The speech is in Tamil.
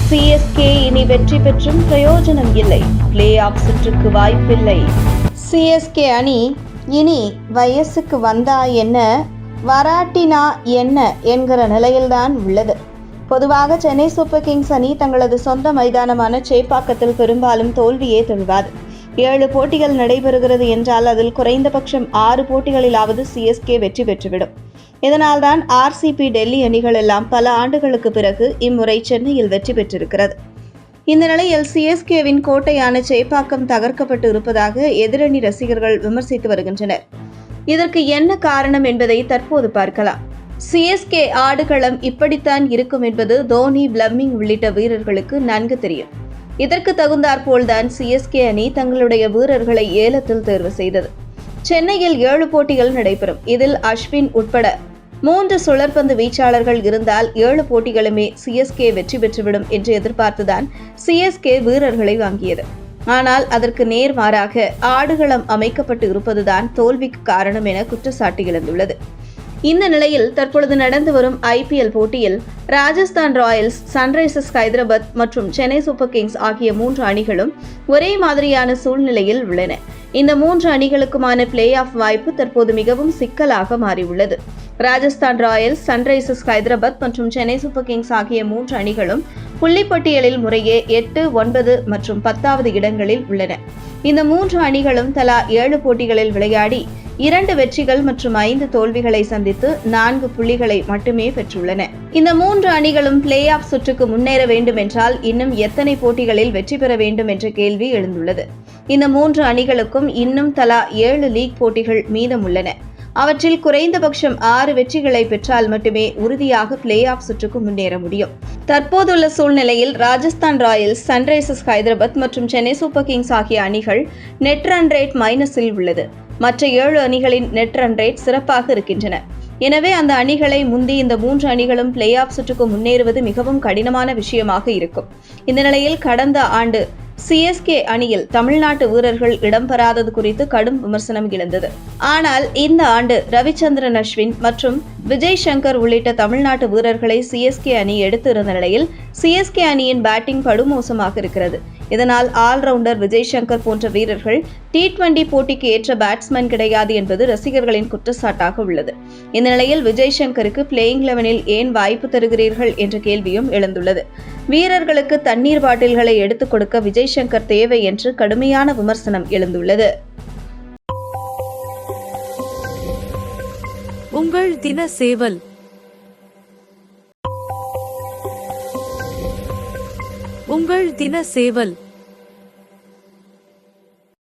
சிஎஸ்கே இனி வெற்றி பெற்றும் பிரயோஜனம் இல்லை, பிளே ஆஃப் சுற்றுக்கு வாய்ப்பில்லை. சிஎஸ்கே அணி இனி வயசுக்கு வந்தா என்ன, வராட்டினா என்ன என்கிற நிலையில்தான் உள்ளது. பொதுவாக சென்னை சூப்பர் கிங்ஸ் அணி தங்களது சொந்த மைதானமான சேப்பாக்கத்தில் பெரும்பாலும் தோல்வியே தழுவாது. 7 போட்டிகள் நடைபெறுகிறது என்றால் அதில் குறைந்தபட்சம் 6 போட்டிகளிலாவது சிஎஸ்கே வெற்றி பெற்றுவிடும். இதனால்தான் ஆர்சிபி, டெல்லி அணிகள் எல்லாம் பல ஆண்டுகளுக்கு பிறகு இம்முறை சென்னையில் வெற்றி பெற்றிருக்கிறது. இந்த நிலையில் சிஎஸ்கேவின் கோட்டையான சேப்பாக்கம் தகர்க்கப்பட்டு இருப்பதாக எதிரணி ரசிகர்கள் விமர்சித்து வருகின்றனர். இதற்கு என்ன காரணம் என்பதை தற்போது பார்க்கலாம். சிஎஸ்கே ஆடுகளம் இப்படித்தான் இருக்கும் என்பது தோனி, பிளம்மிங் உள்ளிட்ட வீரர்களுக்கு நன்கு தெரியும். இதற்கு தகுந்தாற்போல்தான் சிஎஸ்கே அணி தங்களுடைய வீரர்களை ஏலத்தில் தேர்வு செய்தது. சென்னையில் 7 போட்டிகள் நடைபெறும். இதில் அஸ்வின் உட்பட 3 சுழற்பந்து வீச்சாளர்கள் இருந்தால் 7 போட்டிகளுமே சிஎஸ்கே வெற்றி பெற்றுவிடும் என்று எதிர்பார்த்துதான் சிஎஸ்கே வீரர்களை வாங்கியது. ஆனால் அதற்கு நேர்மாறாக ஆடுகளம் அமைக்கப்பட்டு இருப்பதுதான் தோல்விக்கு காரணம் என குற்றச்சாட்டு எழுந்துள்ளது. இந்த நிலையில் தற்பொழுது நடந்து வரும் ஐபிஎல் போட்டியில் ராஜஸ்தான் ராயல்ஸ், சன்ரைசர்ஸ் ஹைதராபாத் மற்றும் சென்னை சூப்பர் கிங்ஸ் ஆகிய 3 அணிகளும் ஒரே மாதிரியான சூழ்நிலையில் உள்ளன. இந்த 3 அணிகளுக்குமான பிளே ஆஃப் வாய்ப்பு தற்போது மிகவும் சிக்கலாக மாறியுள்ளது. ராஜஸ்தான் ராயல்ஸ், சன்ரைசர்ஸ் ஹைதராபாத் மற்றும் சென்னை சூப்பர் கிங்ஸ் ஆகிய 3 அணிகளும் புள்ளிப்பட்டியலில் முறையே 8, 9 மற்றும் 10வது இடங்களில் உள்ளன. இந்த 3 அணிகளும் தலா 7 போட்டிகளில் விளையாடி 2 வெற்றிகள் மற்றும் 5 தோல்விகளை சந்தித்து 4 புள்ளிகளை மட்டுமே பெற்றுள்ளன. இந்த 3 அணிகளும் பிளே ஆஃப் சுற்றுக்கு முன்னேற வேண்டும் என்றால் இன்னும் எத்தனை போட்டிகளில் வெற்றி பெற வேண்டும் என்ற கேள்வி எழுந்துள்ளது. இந்த 3 அணிகளுக்கும் இன்னும் தலா 7 லீக் போட்டிகள் மீதம் உள்ளன. அவற்றில் குறைந்தபட்சம் 6 வெற்றிகளை பெற்றால் மட்டுமே உறுதியாக பிளே ஆஃப் சுற்றுக்கு முன்னேற முடியும். தற்போதுள்ள சூழ்நிலையில் ராஜஸ்தான் ராயல்ஸ், சன்ரைசர்ஸ் ஹைதராபாத் மற்றும் சென்னை சூப்பர் கிங்ஸ் ஆகிய அணிகள் நெட் ரன் ரேட் மைனஸில் உள்ளது. மற்ற 7 அணிகளின் நெட் ரன் ரேட் சிறப்பாக இருக்கின்றன. எனவே அந்த அணிகளை முந்தி இந்த 3 அணிகளும் பிளே ஆஃப் சுற்றுக்கு முன்னேறுவது மிகவும் கடினமான விஷயமாக இருக்கும். இந்த நிலையில் கடந்த ஆண்டு சிஎஸ்கே அணியில் தமிழ்நாட்டு வீரர்கள் இடம்பெறாதது குறித்து கடும் விமர்சனம் எழுந்தது. ஆனால் இந்த ஆண்டு ரவிச்சந்திரன் அஸ்வின் மற்றும் விஜய் சங்கர் உள்ளிட்ட தமிழ்நாட்டு வீரர்களை சிஎஸ்கே அணி எடுத்திருந்த நிலையில் சிஎஸ்கே அணியின் பேட்டிங் படுமோசமாக இருக்கிறது. இதனால் ஆல்ரவுண்டர் விஜய் சங்கர் போன்ற வீரர்கள் T20 போட்டிக்கு ஏற்ற பேட்ஸ்மேன் கிடையாது என்பது ரசிகர்களின் குற்றச்சாட்டாக உள்ளது. இந்த நிலையில் விஜய் சங்கருக்கு பிளேயிங் 11இல் ஏன் வாய்ப்பு தருகிறீர்கள் என்ற கேள்வியும் எழுந்துள்ளது. வீரர்களுக்கு தண்ணீர் பாட்டில்களை எடுத்துக் கொடுக்க விஜய் சங்கர் தேவை என்று கடுமையான விமர்சனம் எழுந்துள்ளது. உங்கள் தின சேவல். உங்கள் தின சேவல்.